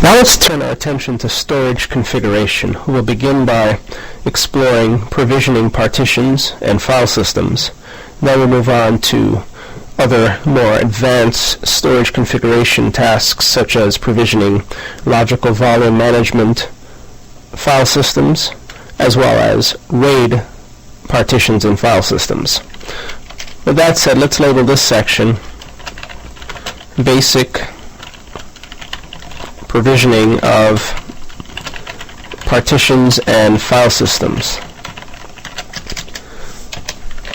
Now let's turn our attention to storage configuration. We'll begin by exploring provisioning partitions and file systems. Then we'll move on to other more advanced storage configuration tasks such as provisioning logical volume management file systems, as well as RAID partitions and file systems. With that said, let's label this section Basic Provisioning of Partitions and File Systems.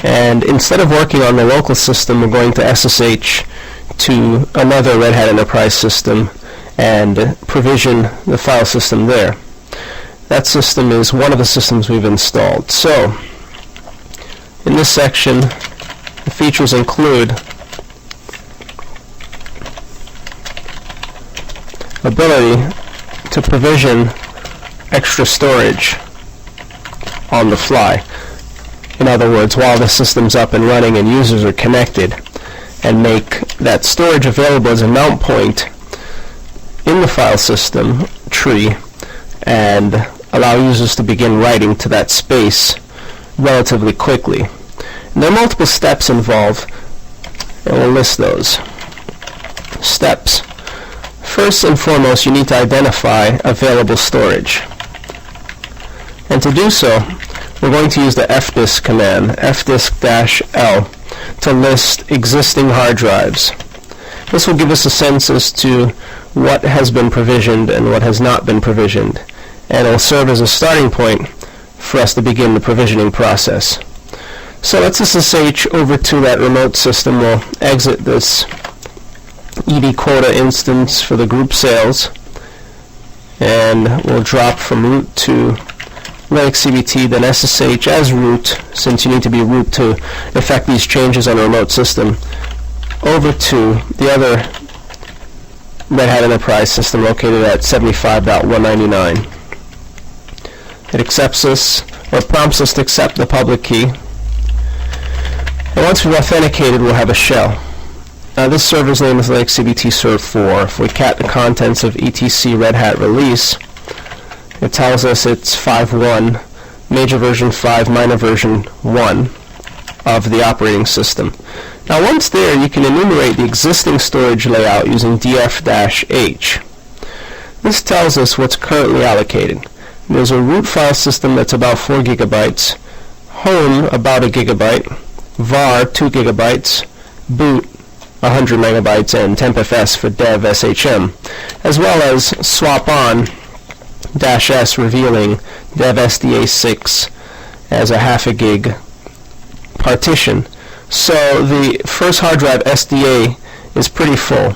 And instead of working on the local system, we're going to SSH to another Red Hat Enterprise system and provision the file system there. That system is one of the systems we've installed. So, in this section, the features include ability to provision extra storage on the fly. In other words, while the system's up and running and users are connected, and make that storage available as a mount point in the file system tree and allow users to begin writing to that space relatively quickly. And there are multiple steps involved, and we'll list those. Steps. First and foremost, you need to identify available storage. And to do so, we're going to use the fdisk command, fdisk-l, to list existing hard drives. This will give us a sense as to what has been provisioned and what has not been provisioned, and it will serve as a starting point for us to begin the provisioning process. So let's SSH over to that remote system. We'll exit this ED quota instance for the group sales, and we'll drop from root to Linux CBT, then SSH as root, since you need to be root to effect these changes on a remote system, over to the other Red Hat Enterprise system located at 75.199. It accepts us, or prompts us to accept the public key. And once we've authenticated, we'll have a shell. This server's name is Linux CBT Serv 4. If we cat the contents of etc Red Hat release, it tells us it's 5.1, major version 5, minor version 1 of the operating system. Now once there, you can enumerate the existing storage layout using df-h. This tells us what's currently allocated. There's a root file system that's about 4 gigabytes, home about 1 gigabyte, var 2 gigabytes, boot 100 megabytes, and tempfs for dev shm, as well as swap on -s revealing dev sda6 as a half a gig partition. So the first hard drive SDA is pretty full,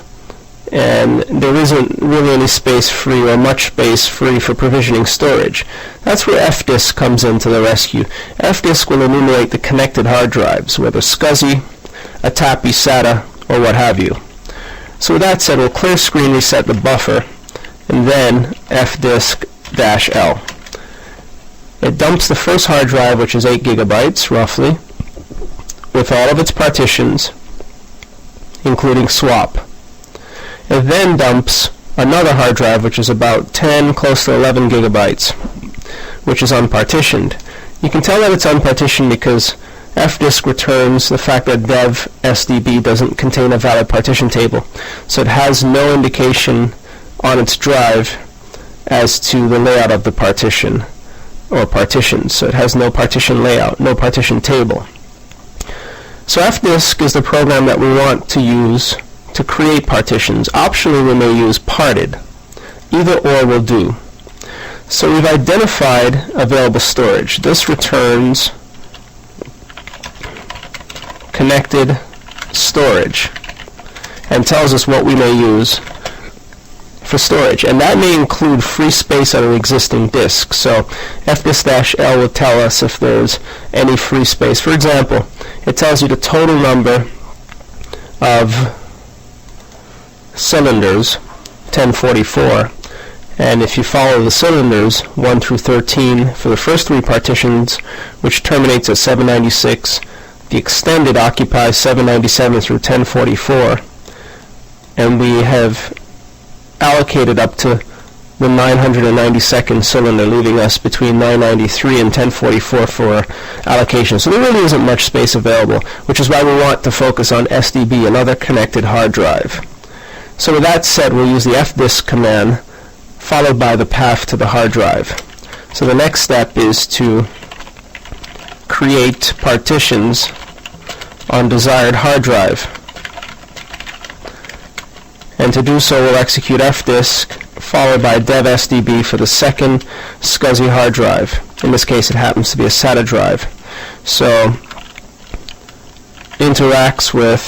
and there isn't really any space free or much space free for provisioning storage. That's where fdisk comes into the rescue. Fdisk will enumerate the connected hard drives, whether SCSI, a TAPI, SATA, or what have you. So with that said, we'll clear screen reset the buffer, and then fdisk-l. It dumps the first hard drive, which is 8 gigabytes, roughly, with all of its partitions, including swap. It then dumps another hard drive, which is about 10, close to 11 gigabytes, which is unpartitioned. You can tell that it's unpartitioned because fdisk returns the fact that dev SDB doesn't contain a valid partition table, so it has no indication on its drive as to the layout of the partition or partitions. So it has no partition layout, no partition table. So fdisk is the program that we want to use to create partitions. Optionally, we may use parted. Either or will do. So we've identified available storage. This returns connected storage and tells us what we may use for storage, and that may include free space on an existing disk. So fdisk-l will tell us if there's any free space. For example, it tells you the total number of cylinders, 1044, and if you follow the cylinders 1 through 13 for the first 3 partitions, which terminates at 796, the extended occupies 797 through 1044, and we have allocated up to the 992nd cylinder, leaving us between 993 and 1044 for allocation. So there really isn't much space available, which is why we want to focus on SDB, another connected hard drive. So with that said, we'll use the fdisk command followed by the path to the hard drive. So the next step is to create partitions on desired hard drive. And to do so, we'll execute fdisk followed by dev-sdb for the second SCSI hard drive. In this case, it happens to be a SATA drive. So interacts with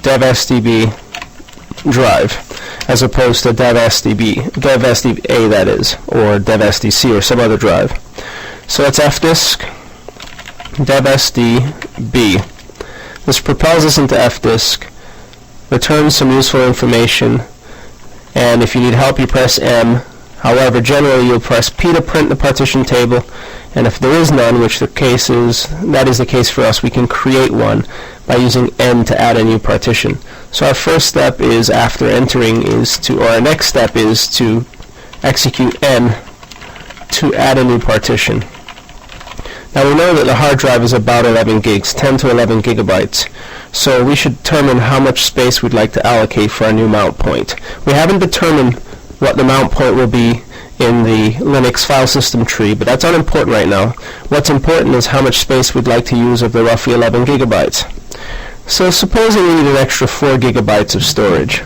dev-sdb drive as opposed to dev-sdb, dev-sda that is, or dev-sdc or some other drive. So it's fdisk dev-sdb. This propels us into fdisk, returns some useful information, and if you need help you press M. However, generally you'll press P to print the partition table, and if there is none, which that is the case for us, we can create one by using N to add a new partition. So our first step is, after entering, our next step is to execute N to add a new partition. Now we know that the hard drive is about 11 gigs, 10 to 11 gigabytes. So we should determine how much space we'd like to allocate for our new mount point. We haven't determined what the mount point will be in the Linux file system tree, but that's unimportant right now. What's important is how much space we'd like to use of the roughly 11 gigabytes. So supposing we need an extra 4 gigabytes of storage.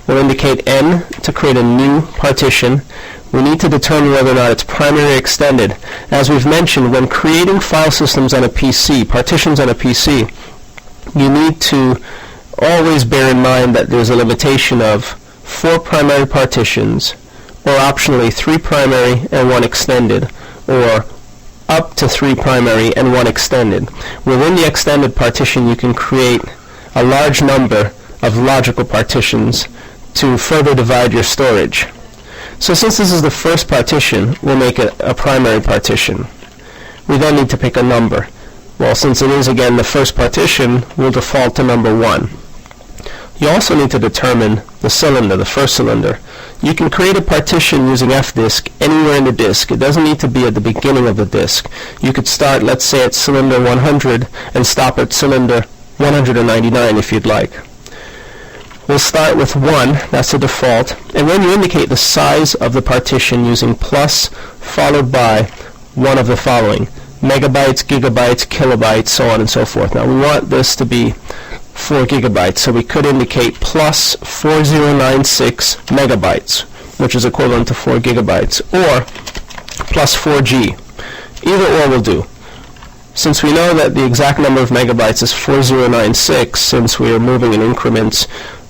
We'll indicate N to create a new partition. We need to determine whether or not it's primary or extended. As we've mentioned, when creating file systems on a PC, partitions on a PC, you need to always bear in mind that there's a limitation of 4 primary partitions, or optionally 3 primary and 1 extended, or up to 3 primary and 1 extended. Within the extended partition, you can create a large number of logical partitions to further divide your storage. So since this is the first partition, we'll make it a primary partition. We then need to pick a number. Well, since it is again the first partition, we'll default to number 1. You also need to determine the cylinder, the first cylinder. You can create a partition using fdisk anywhere in the disk. It doesn't need to be at the beginning of the disk. You could start, let's say, at cylinder 100 and stop at cylinder 199 if you'd like. We'll start with 1, that's the default, and then you indicate the size of the partition using plus followed by one of the following: megabytes, gigabytes, kilobytes, so on and so forth. Now we want this to be 4 gigabytes, so we could indicate plus 4096 megabytes, which is equivalent to 4 gigabytes, or plus 4G. Either or will do. Since we know that the exact number of megabytes is 4096, since we are moving in increments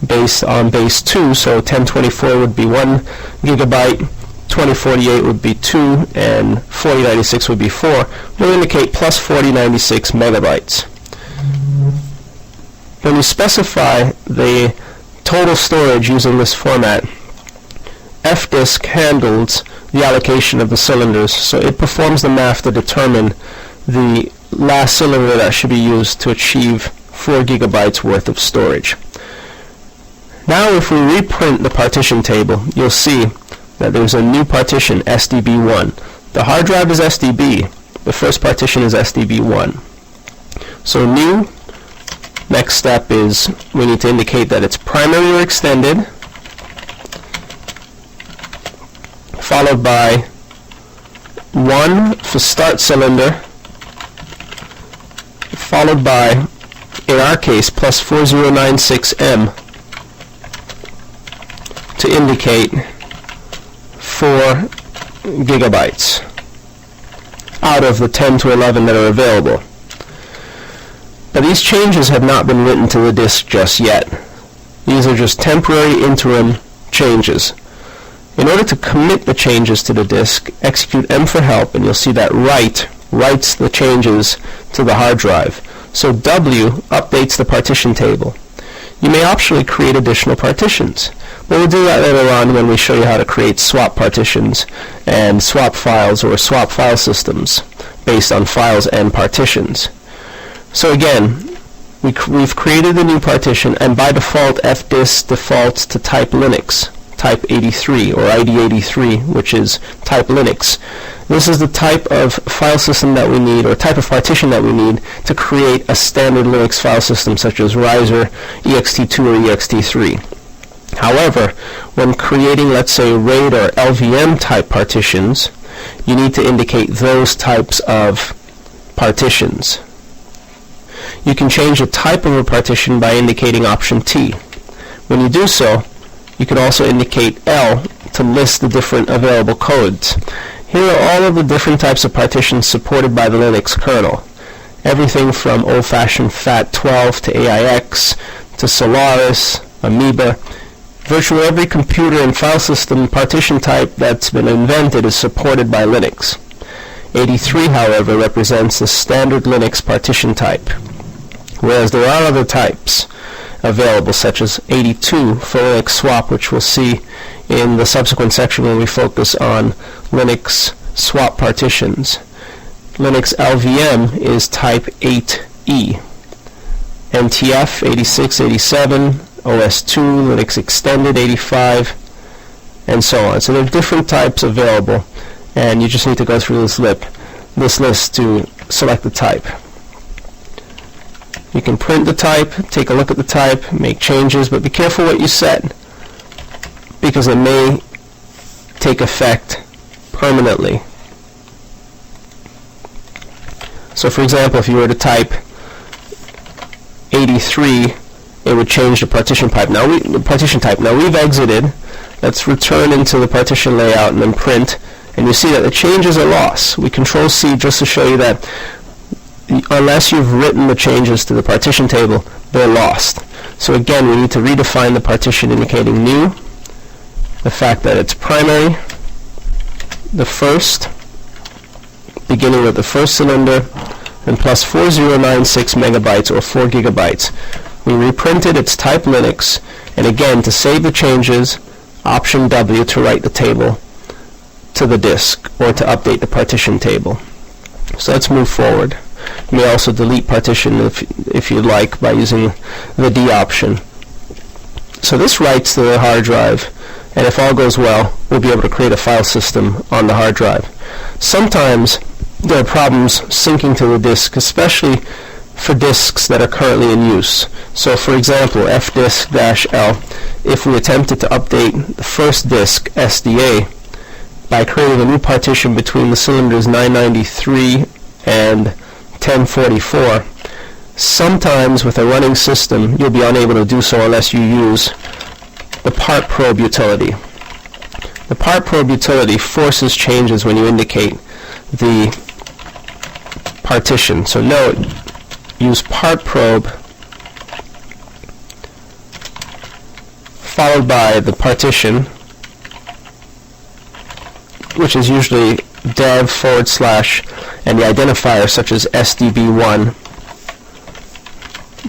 based on base 2, so 1024 would be 1 gigabyte, 2048 would be 2, and 4096 would be 4, we'll indicate plus 4096 megabytes. When you specify the total storage using this format, fdisk handles the allocation of the cylinders, so it performs the math to determine the last cylinder that should be used to achieve 4 gigabytes worth of storage. Now if we reprint the partition table, you'll see that there's a new partition, SDB1. The hard drive is SDB. The first partition is SDB1. So new, next step is we need to indicate that it's primary or extended, followed by 1 for start cylinder, followed by, in our case, plus 4096M to indicate 4 gigabytes out of the 10 to 11 that are available. But these changes have not been written to the disk just yet. These are just temporary interim changes. In order to commit the changes to the disk, execute M for help, and you'll see that writes the changes to the hard drive. So W updates the partition table. You may optionally create additional partitions, but we'll do that later on when we show you how to create swap partitions and swap files or swap file systems based on files and partitions. So again, we've created a new partition, and by default fdisk defaults to type Linux. type 83 or ID83, which is type Linux. This is the type of file system that we need, or type of partition that we need to create a standard Linux file system such as Riser, ext2, or ext3. However, when creating, let's say, RAID or LVM type partitions, you need to indicate those types of partitions. You can change the type of a partition by indicating option T. When you do so, you can also indicate L to list the different available codes. Here are all of the different types of partitions supported by the Linux kernel. Everything from old-fashioned FAT12 to AIX to Solaris, Amoeba. Virtually every computer and file system partition type that's been invented is supported by Linux. 83, however, represents the standard Linux partition type, whereas there are other types available, such as 82 for Linux swap, which we'll see in the subsequent section when we focus on Linux swap partitions. Linux LVM is type 8E. NTF 86, 87, OS2, Linux Extended 85, and so on. So there are different types available, and you just need to go through this list to select the type. You can print the type, take a look at the type, make changes, but be careful what you set, because it may take effect permanently. So for example, if you were to type 83, it would change the partition type. Now we've exited. Let's return into the partition layout and then print, and you see that the changes are lost. We Control-C just to show you that unless you've written the changes to the partition table, they're lost. So again, we need to redefine the partition indicating new, the fact that it's primary, the first, beginning with the first cylinder, and plus 4096 megabytes or 4 gigabytes. We reprinted its type Linux, and again, to save the changes, Option W to write the table to the disk or to update the partition table. So let's move forward. You may also delete partition if you'd like by using the D option. So this writes to the hard drive, and if all goes well, we'll be able to create a file system on the hard drive. Sometimes there are problems syncing to the disk, especially for disks that are currently in use. So for example, fdisk-L, if we attempted to update the first disk, SDA, by creating a new partition between the cylinders 993 and 1044, sometimes with a running system, you'll be unable to do so unless you use the part probe utility. The part probe utility forces changes when you indicate the partition. So note, use part probe followed by the partition, which is usually dev / and the identifier such as SDB1,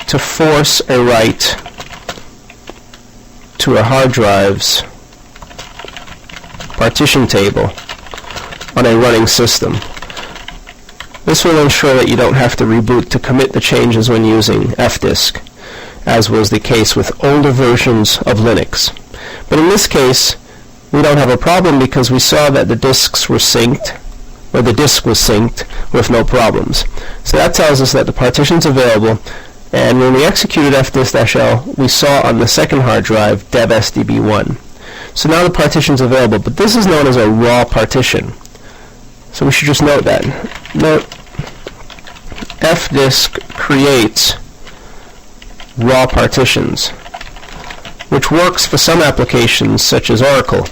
to force a write to a hard drive's partition table on a running system. This will ensure that you don't have to reboot to commit the changes when using fdisk, as was the case with older versions of Linux. But in this case, we don't have a problem because we saw that the disks were synced, or the disk was synced with no problems. So that tells us that the partition's available, and when we executed fdisk-L, we saw on the second hard drive dev SDB1. So now the partition's available, but this is known as a raw partition. So we should just note that. Note, fdisk creates raw partitions, which works for some applications such as Oracle,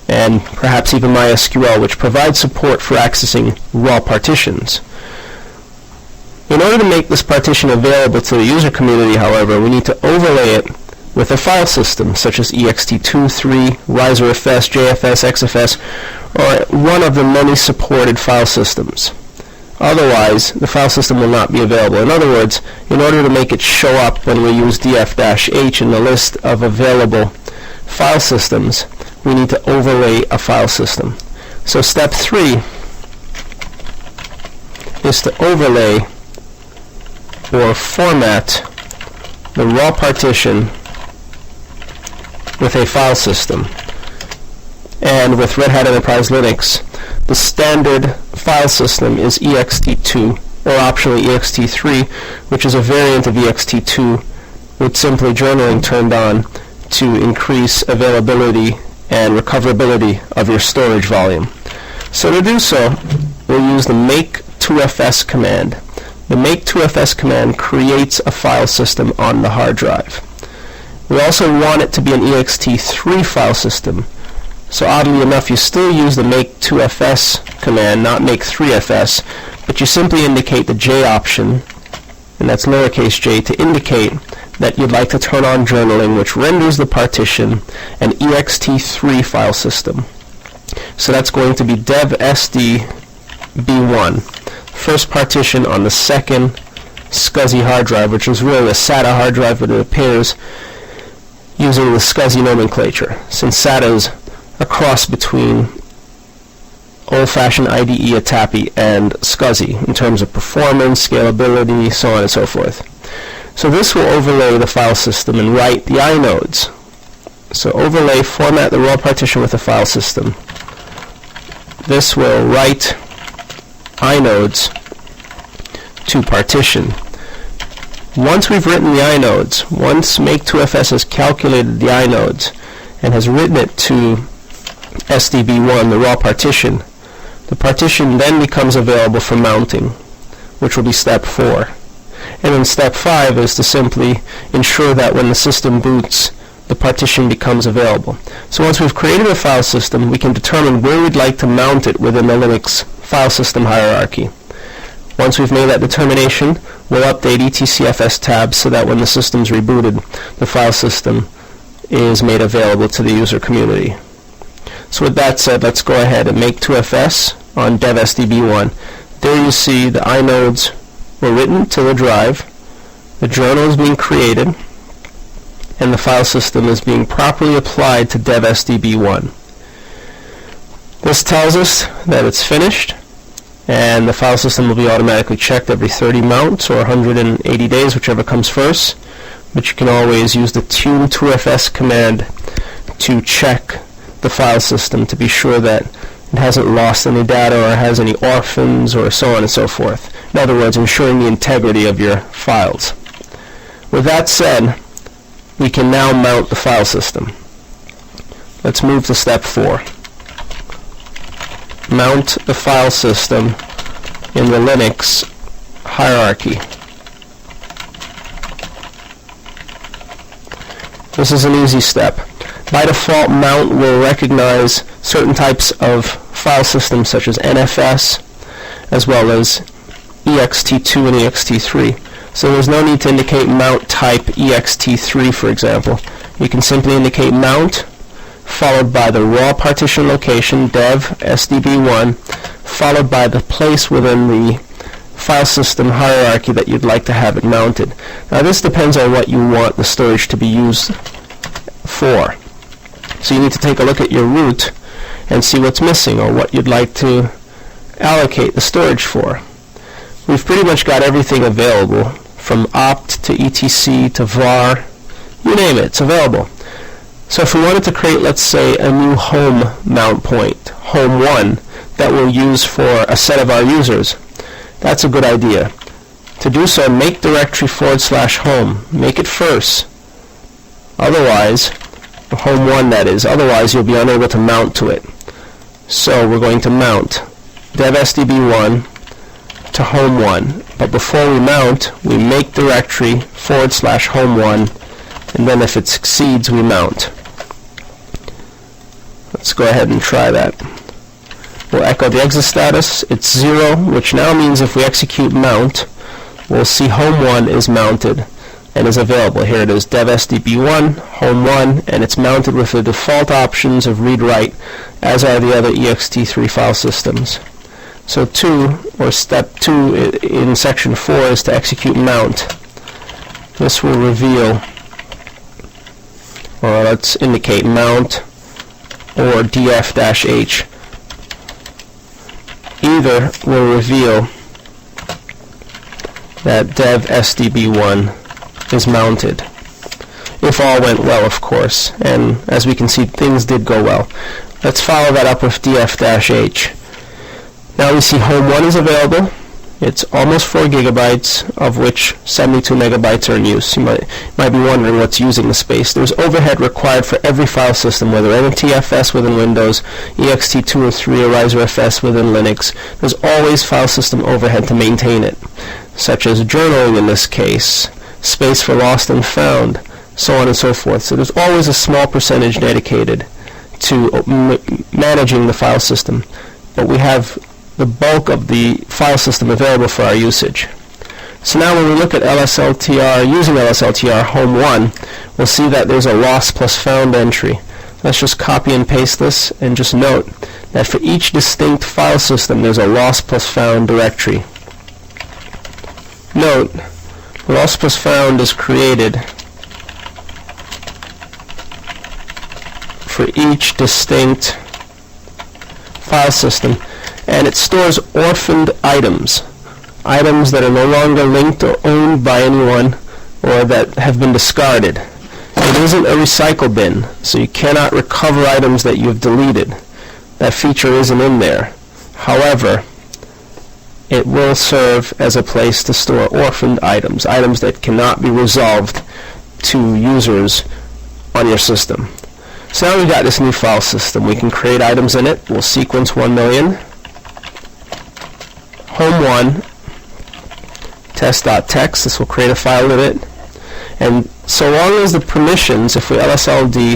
and perhaps even MySQL, which provides support for accessing raw partitions. In order to make this partition available to the user community, however, we need to overlay it with a file system such as ext2, 3, RiserFS, JFS, XFS, or one of the many supported file systems. Otherwise, the file system will not be available. In other words, in order to make it show up when we use df-h in the list of available file systems, we need to overlay a file system. So step 3 is to overlay or format the raw partition with a file system. And with Red Hat Enterprise Linux, the standard file system is ext2, or optionally ext3, which is a variant of ext2 with simply journaling turned on to increase availability and recoverability of your storage volume. So to do so, we'll use the make2fs command. The make2fs command creates a file system on the hard drive. We also want it to be an ext3 file system. So oddly enough, you still use the make2fs command, not make3fs, but you simply indicate the J option, and that's lowercase j, to indicate that you'd like to turn on journaling, which renders the partition an ext3 file system. So that's going to be devsdb1, first partition on the second SCSI hard drive, which is really a SATA hard drive, but it appears using the SCSI nomenclature, since SATA is a cross between old-fashioned IDE ATAPI and SCSI in terms of performance, scalability, so on and so forth. So this will overlay the file system and write the inodes. So overlay, format the raw partition with the file system. This will write inodes to partition. Once we've written the inodes, once make2fs has calculated the inodes and has written it to SDB1, the raw partition, the partition then becomes available for mounting, which will be step 4. And then step 5 is to simply ensure that when the system boots, the partition becomes available. So once we've created a file system, we can determine where we'd like to mount it within the Linux file system hierarchy. Once we've made that determination, we'll update etcfs tabs so that when the system's rebooted, the file system is made available to the user community. So with that said, let's go ahead and make 2fs on devsdb1. There you see the inodes were written to the drive, the journal is being created, and the file system is being properly applied to devsdb1. This tells us that it's finished, and the file system will be automatically checked every 30 mounts or 180 days, whichever comes first. But you can always use the tune2fs command to check the file system to be sure that it hasn't lost any data or has any orphans or so on and so forth. In other words, ensuring the integrity of your files. With that said, we can now mount the file system. Let's move to step 4. Mount the file system in the Linux hierarchy. This is an easy step. By default, mount will recognize certain types of file systems such as NFS, as well as ext2 and ext3. So there's no need to indicate mount type ext3, for example. You can simply indicate mount, followed by the raw partition location, dev sdb1, followed by the place within the file system hierarchy that you'd like to have it mounted. Now this depends on what you want the storage to be used for. So you need to take a look at your root and see what's missing or what you'd like to allocate the storage for. We've pretty much got everything available, from opt to etc to var, you name it, it's available. So if we wanted to create, let's say, a new home mount point, home1, that we'll use for a set of our users, that's a good idea. To do so, make directory /home, make it first. Otherwise, home1 that is, otherwise you'll be unable to mount to it. So we're going to mount devsdb1 to home1, but before we mount, we make directory /home1, and then if it succeeds, we mount. Let's go ahead and try that. We'll echo the exit status. It's 0, which now means if we execute mount, we'll see home1 is mounted and is available. Here it is, devsdb1, home1, and it's mounted with the default options of read-write, as are the other ext3 file systems. So 2, or step 2 in section 4, is to execute mount. This will reveal, or let's indicate mount or df-h. Either will reveal that devsdb1 is mounted. if all went well, of course. And as we can see, things did go well. Let's follow that up with df-h. Now we see Home 1 is available. It's almost 4 gigabytes, of which 72 megabytes are in use. You might be wondering what's using the space. There's overhead required for every file system, whether NTFS within Windows, ext2 or 3, or RiserFS within Linux. There's always file system overhead to maintain it, such as journaling in this case, space for lost and found, so on and so forth. So there's always a small percentage dedicated to managing the file system. But we have the bulk of the file system available for our usage. So now when we look at LSLTR, using LSLTR Home 1, we'll see that there's a lost plus found entry. Let's just copy and paste this and just note that for each distinct file system there's a lost plus found directory. Note, lost plus found is created for each distinct file system, and it stores orphaned items that are no longer linked or owned by anyone or that have been discarded. It isn't a recycle bin, so you cannot recover items that you have deleted. That feature isn't in there. However, it will serve as a place to store orphaned items that cannot be resolved to users on your system. So now we've got this new file system. We can create items in it. We'll sequence 1 million. Home 1, test.txt, this will create a file in it. And so long as the permissions, if we LSLD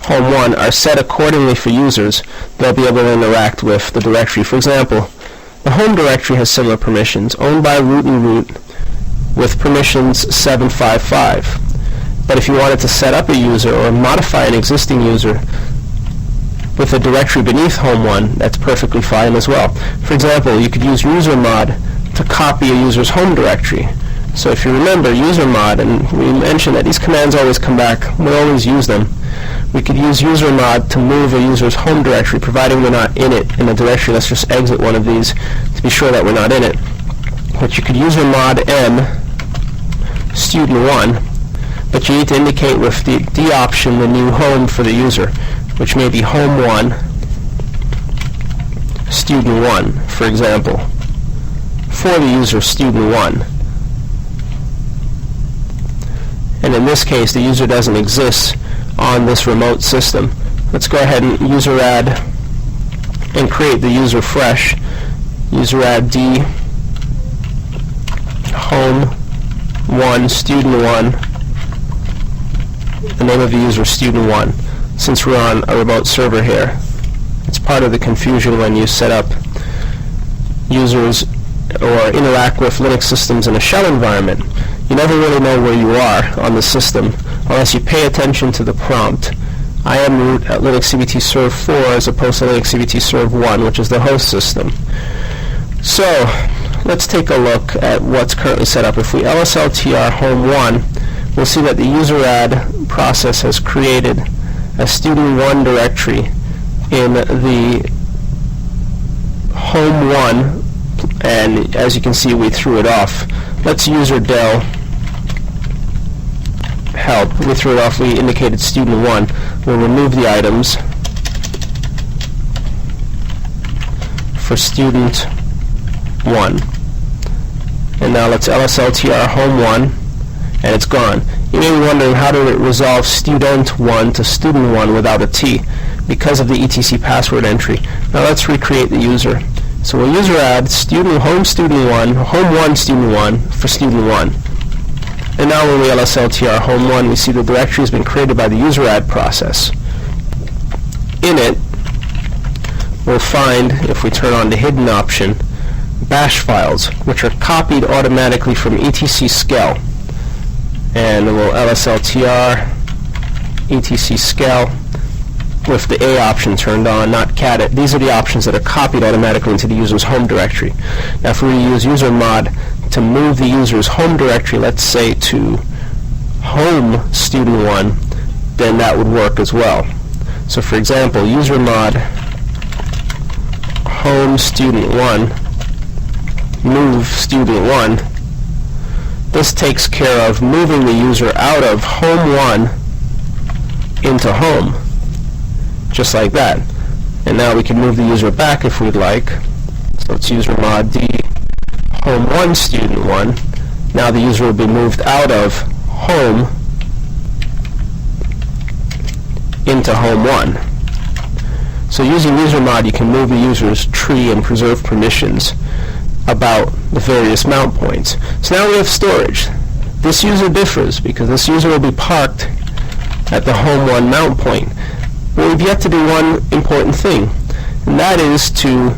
Home 1, are set accordingly for users, they'll be able to interact with the directory. For example, the home directory has similar permissions, owned by root and root, with permissions 755. But if you wanted to set up a user or modify an existing user with a directory beneath Home 1, that's perfectly fine as well. For example, you could use usermod to copy a user's home directory. So if you remember usermod, and we mentioned that these commands always come back, we always use them. We could use usermod to move a user's home directory, providing we're not in it in the directory. Let's just exit one of these to be sure that we're not in it. But you could usermod m student1, but you need to indicate with the D option the new home for the user, which may be Home 1, Student 1, for example, for the user Student 1. And in this case, the user doesn't exist on this remote system. Let's go ahead and user add and create the user fresh. User add D, Home 1, Student 1, the name of the user Student 1. Since we're on a remote server here, it's part of the confusion when you set up users or interact with Linux systems in a shell environment. You never really know where you are on the system unless you pay attention to the prompt. I am root at Linux CBT Serve 4 as opposed to Linux CBT Serve 1, which is the host system. So let's take a look at what's currently set up. If we LSLTR Home 1, we'll see that the user add process has created a Student1 directory in the Home 1, and as you can see, we threw it off. Let's user del help. We threw it off. We indicated Student1. We'll remove the items for Student1. And now let's LSLTR Home 1, and it's gone. You may be wondering, how did it resolve Student1 to Student1 without a T? Because of the etc password entry. Now let's recreate the user. So we'll user add Home Student1, Home 1 Student1 for Student1. And now when we LSLTR Home 1, we see the directory has been created by the user add process. In it, we'll find, if we turn on the hidden option, bash files, which are copied automatically from etc skel. And we'll LSLTR etc skel with the A option turned on, not cat. These are the options that are copied automatically into the user's home directory. Now if we use usermod to move the user's home directory, let's say to Home Student1, then that would work as well. So for example, usermod Home Student1, move Student1, this takes care of moving the user out of home 1 into home, just like that. And now we can move the user back if we'd like. So it's user mod D home 1 student 1. Now the user will be moved out of home into home 1. So using user mod, you can move the user's tree and preserve permissions about the various mount points. So now we have storage. This user differs because this user will be parked at the home 1 mount point. But we've yet to do one important thing, and that is to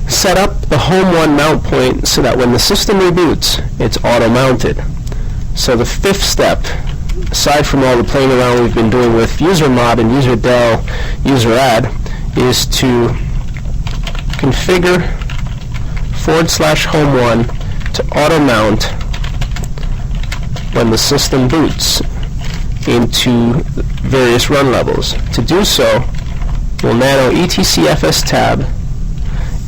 set up the home 1 mount point so that when the system reboots, it's auto-mounted. So the fifth step, aside from all the playing around we've been doing with user mod and user del, user add, is to configure /home1 to auto-mount when the system boots into various run levels. To do so, we'll nano etcfs tab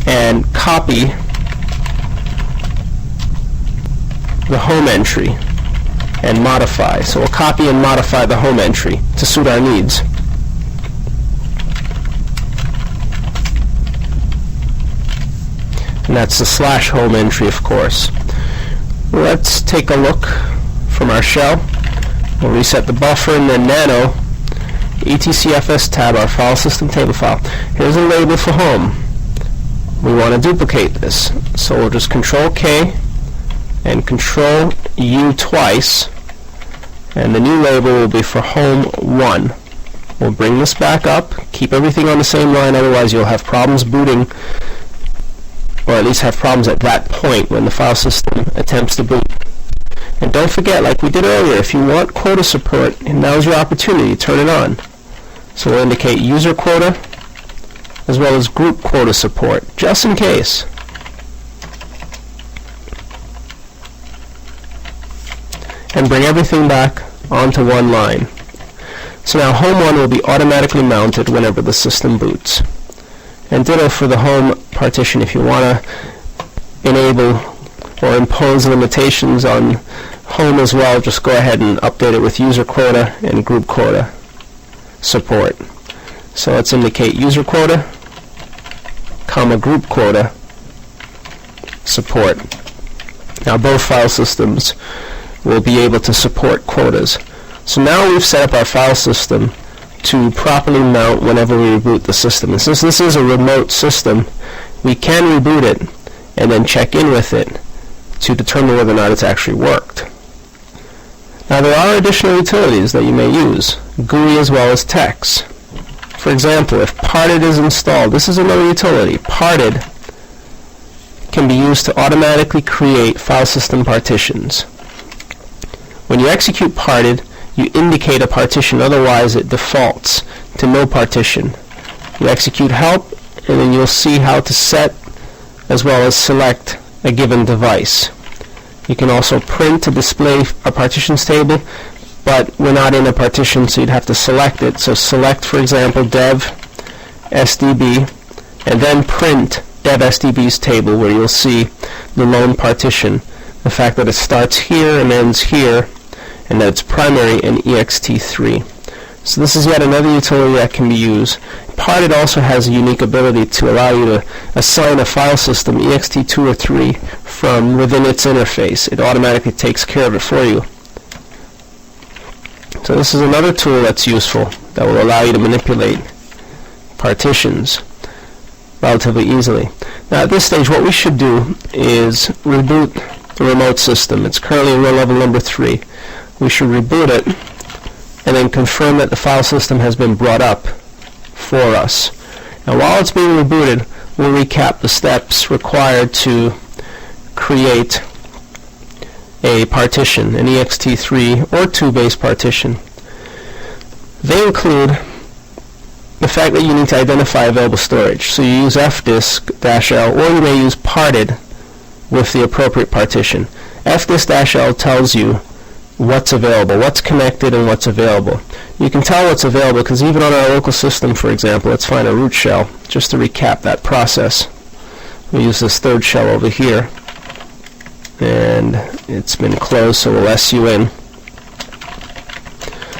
and copy the home entry and modify. So we'll copy and modify the home entry to suit our needs. And that's the /home entry, of course. Let's take a look from our shell. We'll reset the buffer and then nano etcfs tab, our file system table file. Here's a label for home. We want to duplicate this, so we'll just Control K and Control U twice, and the new label will be for home 1. We'll bring this back up, keep everything on the same line, otherwise you'll have problems booting, or at least have problems at that point when the file system attempts to boot. And don't forget, like we did earlier, if you want quota support, and now's your opportunity, turn it on. So we'll indicate user quota as well as group quota support, just in case. And bring everything back onto one line. So now home 1 will be automatically mounted whenever the system boots. And ditto for the home partition. If you want to enable or impose limitations on home as well, just go ahead and update it with user quota and group quota support. So let's indicate user quota, comma group quota support. Now both file systems will be able to support quotas. So now we've set up our file system to properly mount whenever we reboot the system. And since this is a remote system, we can reboot it and then check in with it to determine whether or not it's actually worked. Now there are additional utilities that you may use, GUI as well as TEX. For example, if parted is installed, this is another utility. Parted can be used to automatically create file system partitions. When you execute parted, you indicate a partition, otherwise it defaults to no partition. You execute help, and then you'll see how to set as well as select a given device. You can also print to display a partitions table, but we're not in a partition, so you'd have to select it. So select, for example, dev SDB, and then print dev SDB's table where you'll see the lone partition, the fact that it starts here and ends here, and that it's primary and ext3. So this is yet another utility that can be used. Parted also has a unique ability to allow you to assign a file system ext2 or 3 from within its interface. It automatically takes care of it for you. So this is another tool that's useful that will allow you to manipulate partitions relatively easily. Now at this stage what we should do is reboot the remote system. It's currently in run level number 3. We should reboot it and then confirm that the file system has been brought up for us. Now while it's being rebooted, we'll recap the steps required to create a partition, an ext3 or 2-base partition. They include the fact that you need to identify available storage. So you use fdisk-l, or you may use parted with the appropriate partition. fdisk-l tells you what's available, what's connected, and what's available. You can tell what's available because even on our local system, for example, let's find a root shell, just to recap that process. We use this third shell over here. and it's been closed, so we'll SU in.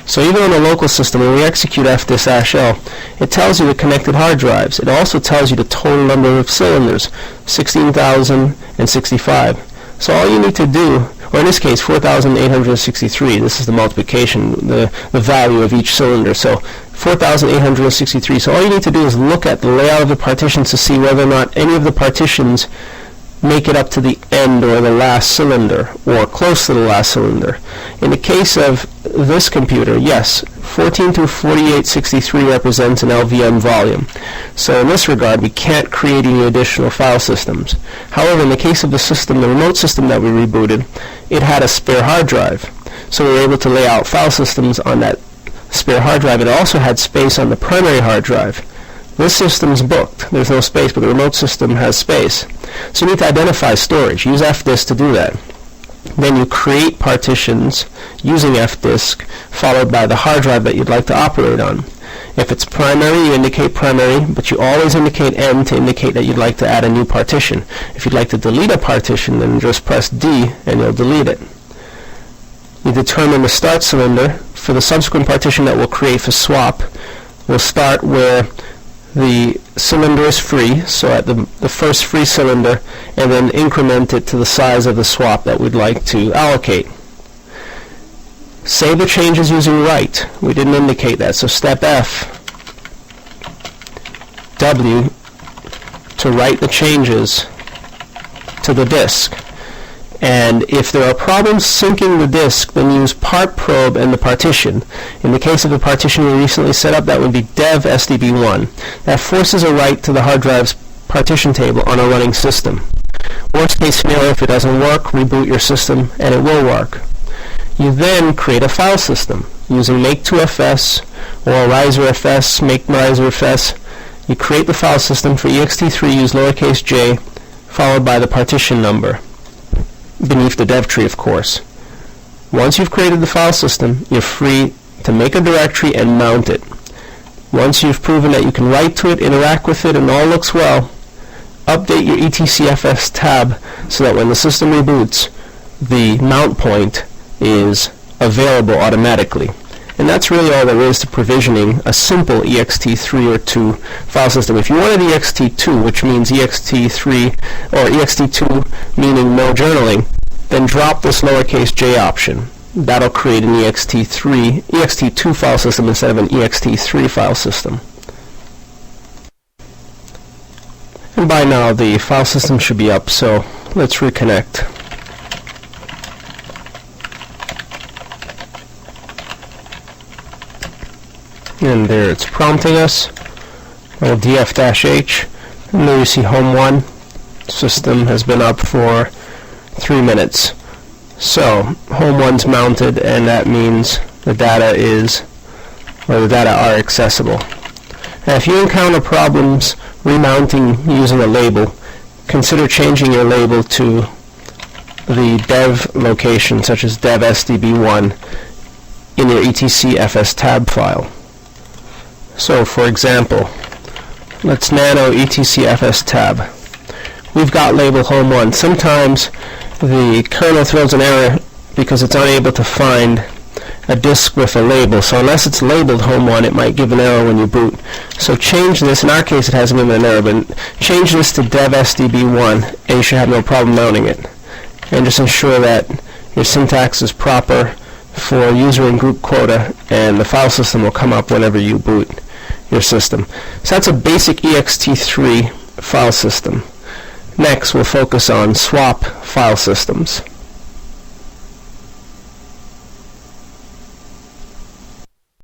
So even on the local system, when we execute fdisk-l, it tells you the connected hard drives. It also tells you the total number of cylinders, 16,065. So all you need to do, or in this case 4,863, this is the multiplication, the value of each cylinder. So 4,863. So all you need to do is look at the layout of the partitions to see whether or not any of the partitions make it up to the end or the last cylinder, or close to the last cylinder. In the case of this computer, yes, 14 through 4863 represents an LVM volume. So in this regard, we can't create any additional file systems. However, in the case of the system, the remote system that we rebooted, it had a spare hard drive. So we were able to lay out file systems on that spare hard drive. It also had space on the primary hard drive. This system's booked. There's no space, but the remote system has space. So you need to identify storage. Use fdisk to do that. Then you create partitions using fdisk, followed by the hard drive that you'd like to operate on. If it's primary, you indicate primary, but you always indicate M to indicate that you'd like to add a new partition. If you'd like to delete a partition, then just press D and you'll delete it. You determine the start cylinder. For the subsequent partition that we'll create for swap, we'll start where the cylinder is free, so at the first free cylinder, and then increment it to the size of the swap that we'd like to allocate. Save the changes using write. We didn't indicate that, so step F, W, to write the changes to the disk. And if there are problems syncing the disk, then use part probe and the partition. In the case of the partition we recently set up, that would be dev SDB1. That forces a write to the hard drive's partition table on a running system. Worst case scenario, if it doesn't work, reboot your system and it will work. You then create a file system using make2fs or riserfs, make riserfs. You create the file system. For ext3, use lowercase j followed by the partition number, beneath the dev tree, of course. Once you've created the file system, you're free to make a directory and mount it. Once you've proven that you can write to it, interact with it, and all looks well, update your etcfs tab so that when the system reboots, the mount point is available automatically. And that's really all there is to provisioning a simple ext3 or 2 file system. If you wanted ext2, which means ext3 or ext2 meaning no journaling, then drop this lowercase j option. That'll create an ext2 file system instead of an ext3 file system. And by now the file system should be up, so let's reconnect. And there it's prompting us. df-h, and there you see home 1. System has been up for 3 minutes. So home 1's mounted, and that means the data are accessible. Now if you encounter problems remounting using a label, consider changing your label to the dev location, such as dev SDB1, in your etcfs tab file. So for example, let's nano etcfs tab. We've got label home 1. Sometimes the kernel throws an error because it's unable to find a disk with a label. So unless it's labeled home 1, it might give an error when you boot. So change this. In our case, it hasn't given an error, but change this to dev SDB1, and you should have no problem mounting it. And just ensure that your syntax is proper for user and group quota, and the file system will come up whenever you boot your system. So that's a basic ext3 file system. Next, we'll focus on swap file systems.